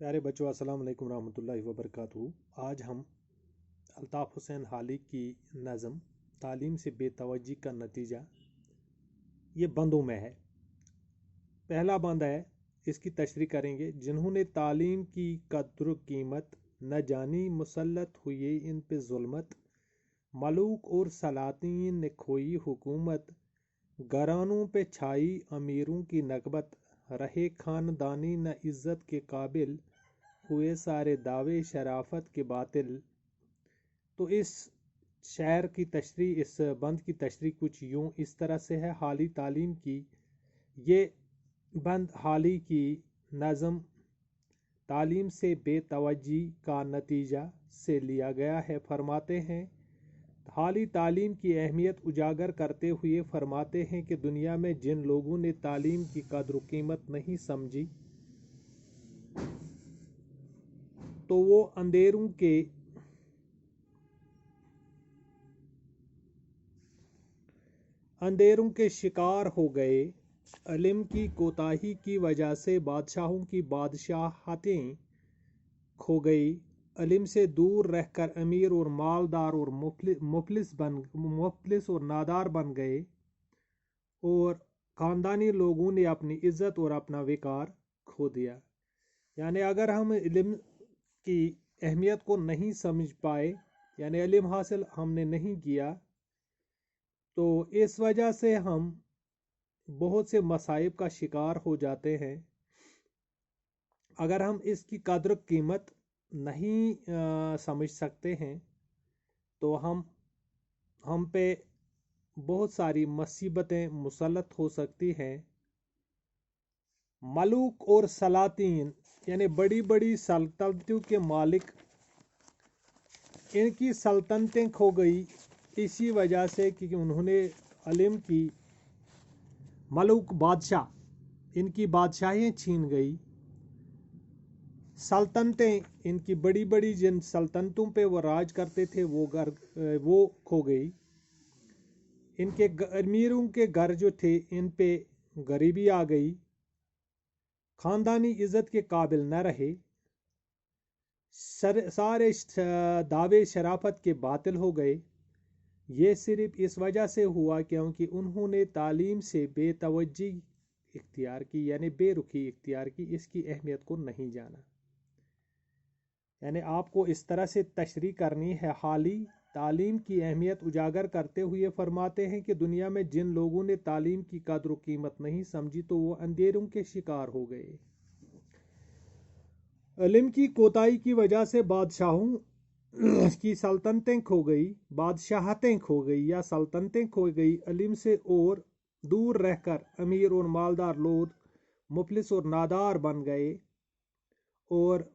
प्यारे बच्चों, अस्सलाम वालेकुम रहमतुल्लाहि व बरकातहू। आज हम अल्ताफ़ हुसैन हाली की नज़म तालीम से बेतवज्जी का नतीजा, ये बंदों में है। पहला बंद है, इसकी तशरीह करेंगे। जिन्होंने तालीम की कद्र कीमत न जानी, मुसल्लत हुए इन पे जुल्मत, मलूक और सलातीन ने खोई हुकूमत, घरानों पे छाई अमीरों की नकबत, रहे खानदानी न इज्जत के काबिल, हुए सारे दावे शराफत के बातिल। तो इस शायर की तशरीह, इस बंद की तशरीह कुछ यूँ इस तरह से है। हाली तालीम की ये बंद हाली की नज़म तालीम से बेतवज्जी का नतीजा से लिया गया है। फरमाते हैं, हाली तालीम की अहमियत उजागर करते हुए फरमाते हैं कि दुनिया में जिन लोगों ने तालीम की कद्र कीमत नहीं समझी, तो वो अंधेरों के शिकार हो गए। इल्म की कोताही की वजह से बादशाहों की बादशाहतें खो गई। इल्म से दूर रहकर अमीर और मालदार और मुफलिस और नादार बन गए, और ख़ानदानी लोगों ने अपनी इज्जत और अपना विकार खो दिया। यानी अगर हम इल्म की अहमियत को नहीं समझ पाए, यानी इल्म हासिल हमने नहीं किया, तो इस वजह से हम बहुत से मसाइब का शिकार हो जाते हैं। अगर हम इसकी कद्र कीमत नहीं समझ सकते हैं, तो हम पे बहुत सारी मुसीबतें मुसल्लत हो सकती हैं। मलूक और सलातीन यानी बड़ी बड़ी सल्तनतों के मालिक, इनकी सल्तनतें खो गई इसी वजह से कि उन्होंने इल्म की, मलूक बादशाह, इनकी बादशाहें छीन गई। सल्तनतें, इनकी बड़ी बड़ी जिन सल्तनतों पे वो राज करते थे, वो खो गई। इनके अमीरों के घर जो थे, इन पे गरीबी आ गई। ख़ानदानी इज़्ज़त के काबिल न रहे। सारे दावे शराफत के बातिल हो गए। ये सिर्फ इस वजह से हुआ क्योंकि उन्होंने तालीम से बेतवज्जी इख्तियार की, यानी बेरुखी इख्तियार की, इसकी अहमियत को नहीं जाना। यानी आपको इस तरह से तशरीह करनी है। हाली तालीम की अहमियत उजागर करते हुए फरमाते हैं कि दुनिया में जिन लोगों ने तालीम की कद्र कीमत नहीं समझी, तो वो अंधेरों के शिकार हो गए। इल्म की कोताही की वजह से बादशाहों की सल्तनतें खो गई, बादशाहतें खो गई या सल्तनतें खो गई। इल्म से और दूर रहकर अमीर और मालदार लोग मुफलिस और नादार बन गए, और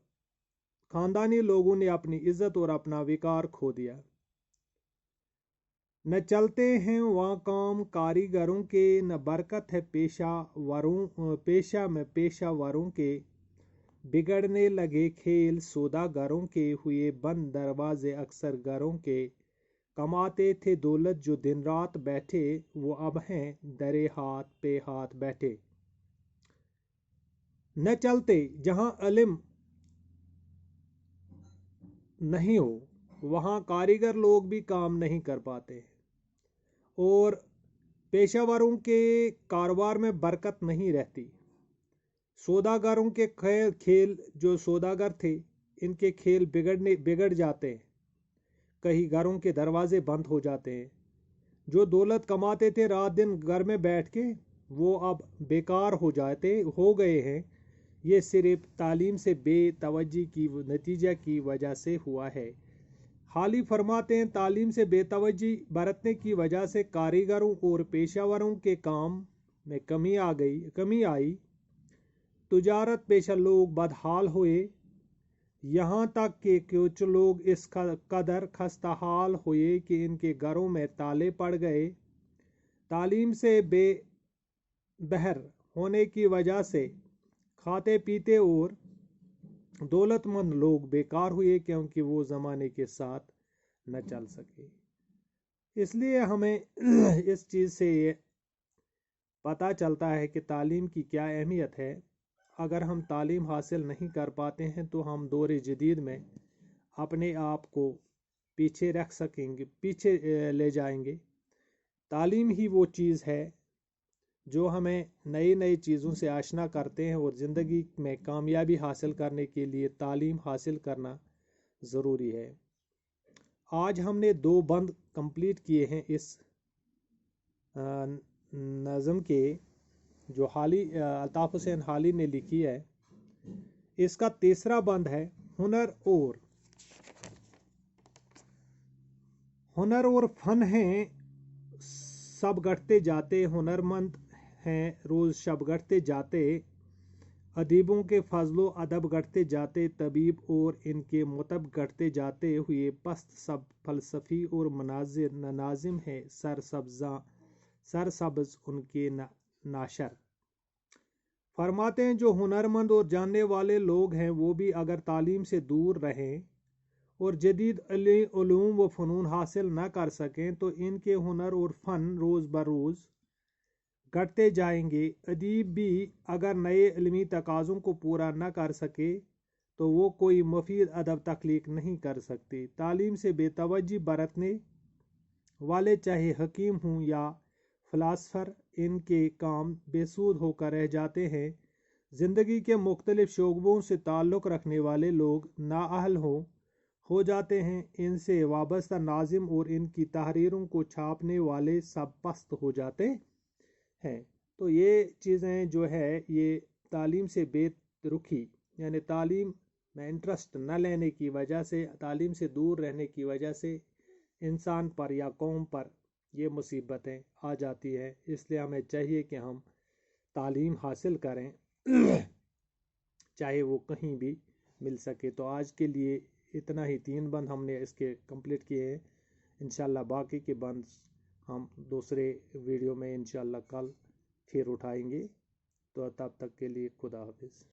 ख़ानदानी लोगों ने अपनी इज्जत और अपना विकार खो दिया। न चलते हैं वहाँ काम कारीगरों के, न बरकत है पेशावरों के, बिगड़ने लगे खेल सौदागरों के, हुए बंद दरवाजे अक्सर घरों के, कमाते थे दौलत जो दिन रात बैठे, वो अब हैं दरे हाथ पे हाथ बैठे। न चलते, जहाँ इल्म नहीं हो, वहाँ कारीगर लोग भी काम नहीं कर पाते, और पेशावरों के कारोबार में बरकत नहीं रहती। सौदागरों के खेल जो सौदागर थे, इनके खेल बिगड़ जाते हैं। कहीं घरों के दरवाजे बंद हो जाते हैं। जो दौलत कमाते थे रात दिन घर में बैठ के, वो अब बेकार हो गए हैं। ये सिर्फ तालीम से बेतवज्जी की नतीजा की वजह से हुआ है। हाली फरमाते हैं, तालीम से बेतवज्जी बरतने की वजह से कारीगरों और पेशावरों के काम में कमी आई। तुजारत पेशा लोग बदहाल हुए, यहाँ तक कि कुछ लोग इस कदर खस्ताहाल हुए कि इनके घरों में ताले पड़ गए। तालीम से बेबहर होने की वजह से खाते पीते और दौलतमंद लोग बेकार हुए, क्योंकि वो ज़माने के साथ न चल सके। इसलिए हमें इस चीज़ से ये पता चलता है कि तालीम की क्या अहमियत है। اگر ہم تعلیم حاصل نہیں کر پاتے ہیں تو ہم دور جدید میں اپنے آپ کو پیچھے رکھ سکیں گے، پیچھے لے جائیں گے۔ تعلیم ہی وہ چیز ہے جو ہمیں نئی نئی چیزوں سے آشنا کرتے ہیں، اور زندگی میں کامیابی حاصل کرنے کے لیے تعلیم حاصل کرنا ضروری ہے۔ آج ہم نے 2 بند کمپلیٹ کیے ہیں اس نظم کے، جو الطاف حسین حالی نے لکھی ہے۔ اس کا تیسرا بند ہے ہنر اور فن ہیں سب گھٹتے جاتے، ہنرمند ہیں روز شب گھٹتے جاتے، ادیبوں کے فضل و ادب گھٹتے جاتے، طبیب اور ان کے مطب گھٹتے جاتے ہوئے پست سب فلسفی اور ناظم ہیں سرسبز ان کے ناشر۔ فرماتے ہیں جو ہنرمند اور جاننے والے لوگ ہیں وہ بھی اگر تعلیم سے دور رہیں اور جدید علوم و فنون حاصل نہ کر سکیں تو ان کے ہنر اور فن روز بروز گھٹتے جائیں گے۔ ادیب بھی اگر نئے علمی تقاضوں کو پورا نہ کر سکے تو وہ کوئی مفید ادب تخلیق نہیں کر سکتے۔ تعلیم سے بے توجہی برتنے والے چاہے حکیم ہوں یا فلاسفر، ان کے کام بے سود ہو کر رہ جاتے ہیں۔ زندگی کے مختلف شعبوں سے تعلق رکھنے والے لوگ نااہل ہو جاتے ہیں۔ ان سے وابستہ ناظم اور ان کی تحریروں کو چھاپنے والے سب پست ہو جاتے ہیں۔ تو یہ چیزیں جو ہے یہ تعلیم سے بے رخی، یعنی تعلیم میں انٹرسٹ نہ لینے کی وجہ سے، تعلیم سے دور رہنے کی وجہ سے انسان پر یا قوم پر یہ مصیبتیں آ جاتی ہیں۔ اس لیے ہمیں چاہیے کہ ہم تعلیم حاصل کریں چاہے وہ کہیں بھی مل سکے۔ تو آج کے لیے اتنا ہی، 3 بند ہم نے اس کے کمپلیٹ کیے ہیں۔ انشاءاللہ باقی کے بند ہم دوسرے ویڈیو میں انشاءاللہ کل پھر اٹھائیں گے۔ تو تب تک کے لیے خدا حافظ۔